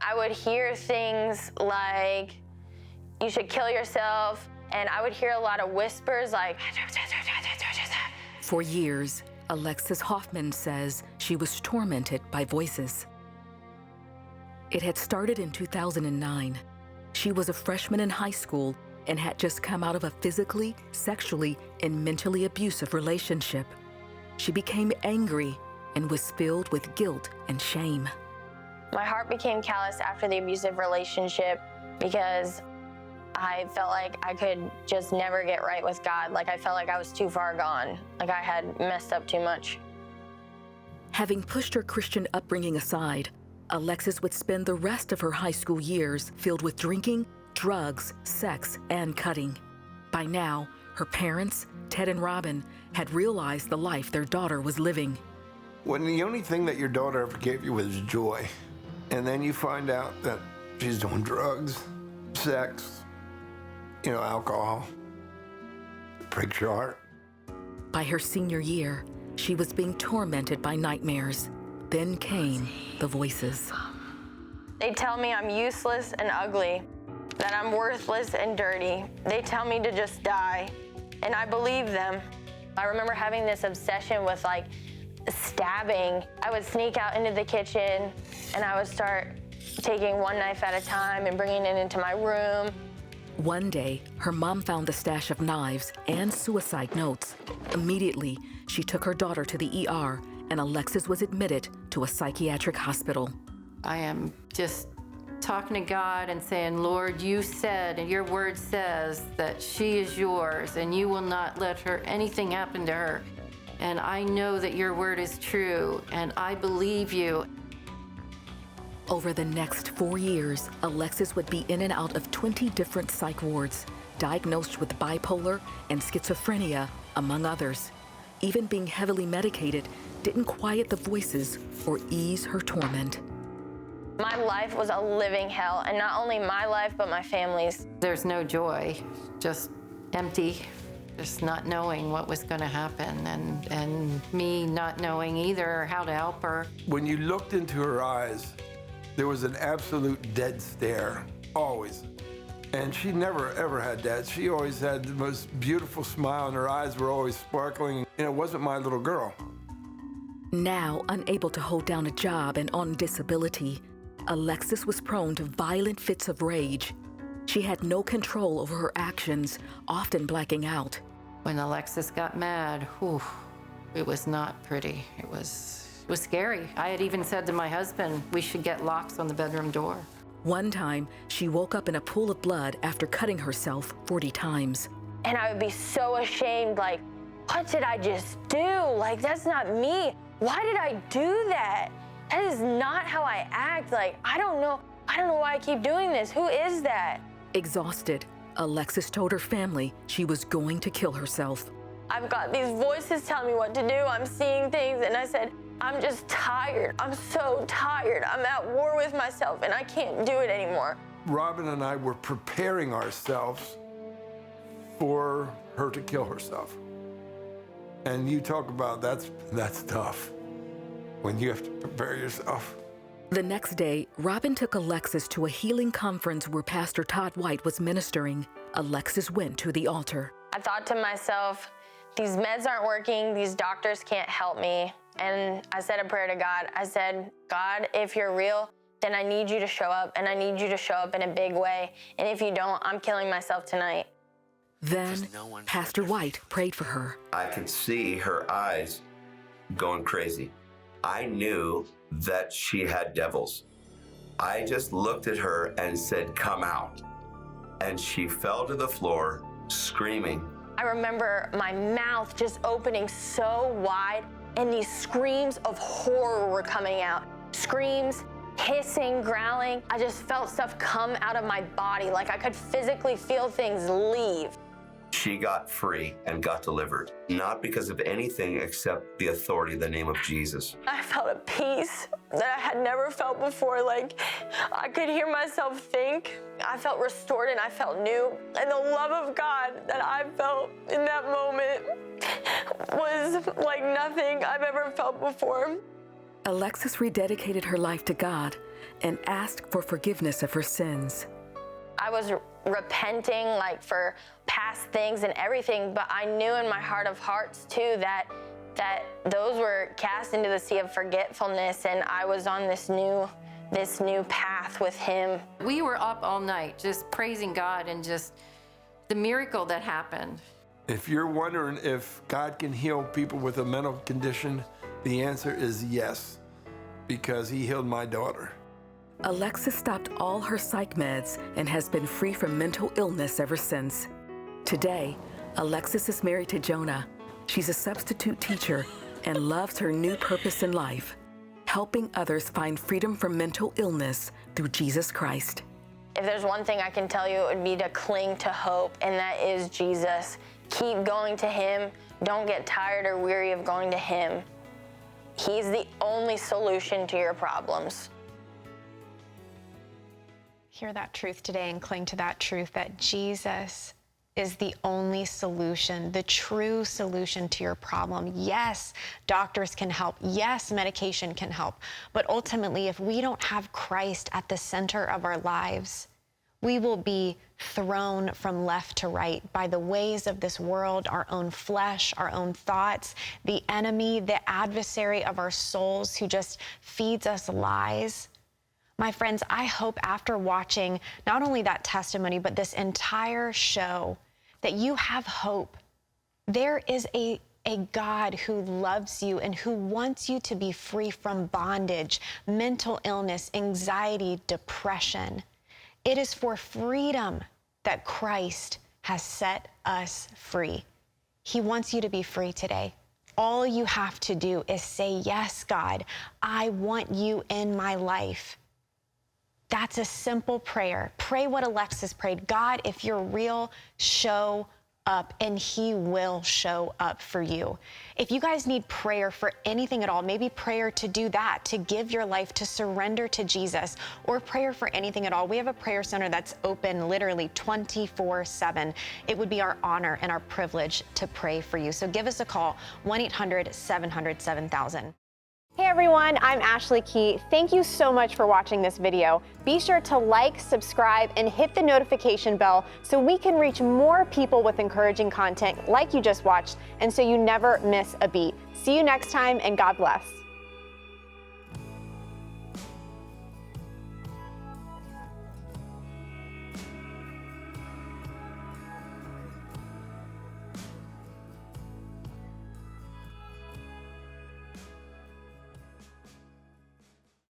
I would hear things like, you should kill yourself, and I would hear a lot of whispers like... For years, Alexis Hoffman says she was tormented by voices. It had started in 2009. She was a freshman in high school and had just come out of a physically, sexually, and mentally abusive relationship. She became angry and was filled with guilt and shame. My heart became callous after the abusive relationship because I felt like I could just never get right with God. Like I felt like I was too far gone, like I had messed up too much. Having pushed her Christian upbringing aside, Alexis would spend the rest of her high school years filled with drinking, drugs, sex, and cutting. By now, her parents, Ted and Robin, had realized the life their daughter was living. When the only thing that your daughter ever gave you was joy, and then you find out that she's doing drugs, sex, alcohol, it breaks your heart. By her senior year, she was being tormented by nightmares. Then came the voices. They tell me I'm useless and ugly, that I'm worthless and dirty. They tell me to just die, and I believe them. I remember having this obsession with stabbing. I would sneak out into the kitchen and I would start taking one knife at a time and bringing it into my room. One day, her mom found a stash of knives and suicide notes. Immediately, she took her daughter to the ER, and Alexis was admitted to a psychiatric hospital. I am just talking to God and saying, Lord, you said, and your word says that she is yours, and you will not let anything happen to her. And I know that your word is true, and I believe you. Over the next 4 years, Alexis would be in and out of 20 different psych wards, diagnosed with bipolar and schizophrenia, among others. Even being heavily medicated didn't quiet the voices or ease her torment. My life was a living hell, and not only my life, but my family's. There's no joy, just empty, just not knowing what was going to happen, and me not knowing either how to help her. When you looked into her eyes, there was an absolute dead stare, always. And she never, ever had that. She always had the most beautiful smile, and her eyes were always sparkling. And it wasn't my little girl. Now, unable to hold down a job and on disability, Alexis was prone to violent fits of rage. She had no control over her actions, often blacking out. When Alexis got mad, it was not pretty. It was scary. I had even said to my husband, we should get locks on the bedroom door. One time, she woke up in a pool of blood after cutting herself 40 times. And I would be so ashamed, what did I just do? That's not me. Why did I do that? That is not how I act. I don't know why I keep doing this. Who is that? Exhausted, Alexis told her family she was going to kill herself. I've got these voices telling me what to do. I'm seeing things, and I said, I'm just tired. I'm so tired. I'm at war with myself, and I can't do it anymore. Robin and I were preparing ourselves for her to kill herself. And you talk about that's tough, when you have to prepare yourself. The next day, Robin took Alexis to a healing conference where Pastor Todd White was ministering. Alexis went to the altar. I thought to myself, these meds aren't working. These doctors can't help me. And I said a prayer to God. I said, God, if you're real, then I need you to show up, and I need you to show up in a big way. And if you don't, I'm killing myself tonight. Then Pastor White prayed for her. I could see her eyes going crazy. I knew that she had devils. I just looked at her and said, come out. And she fell to the floor screaming. I remember my mouth just opening so wide, and these screams of horror were coming out. Screams, hissing, growling. I just felt stuff come out of my body, like I could physically feel things leave. She got free and got delivered, not because of anything except the authority of the name of Jesus. I felt a peace that I had never felt before. I could hear myself think. I felt restored and I felt new. And the love of God that I felt in that moment was like nothing I've ever felt before. Alexis rededicated her life to God and asked for forgiveness of her sins. I was repenting like for past things and everything, but I knew in my heart of hearts too that those were cast into the sea of forgetfulness, and I was on this new path with him. We were up all night just praising God and just the miracle that happened. If you're wondering if God can heal people with a mental condition, the answer is yes, because he healed my daughter. Alexis stopped all her psych meds and has been free from mental illness ever since. Today, Alexis is married to Jonah. She's a substitute teacher and loves her new purpose in life, helping others find freedom from mental illness through Jesus Christ. If there's one thing I can tell you, it would be to cling to hope, and that is Jesus. Keep going to him. Don't get tired or weary of going to him. He's the only solution to your problems. Hear that truth today and cling to that truth that Jesus is the only solution, the true solution to your problem. Yes, doctors can help. Yes, medication can help. But ultimately, if we don't have Christ at the center of our lives, we will be thrown from left to right by the ways of this world, our own flesh, our own thoughts, the enemy, the adversary of our souls who just feeds us lies. My friends, I hope after watching not only that testimony, but this entire show, that you have hope. There is a God who loves you and who wants you to be free from bondage, mental illness, anxiety, depression. It is for freedom that Christ has set us free. He wants you to be free today. All you have to do is say, yes, God, I want you in my life. That's a simple prayer. Pray what Alexis prayed. God, if you're real, show up, and he will show up for you. If you guys need prayer for anything at all, maybe prayer to do that, to give your life, to surrender to Jesus, or prayer for anything at all, we have a prayer center that's open literally 24/7. It would be our honor and our privilege to pray for you. So give us a call, 1-800-700-7000. Hey everyone, I'm Ashley Key. Thank you so much for watching this video. Be sure to like, subscribe, and hit the notification bell so we can reach more people with encouraging content like you just watched, and so you never miss a beat. See you next time, and God bless.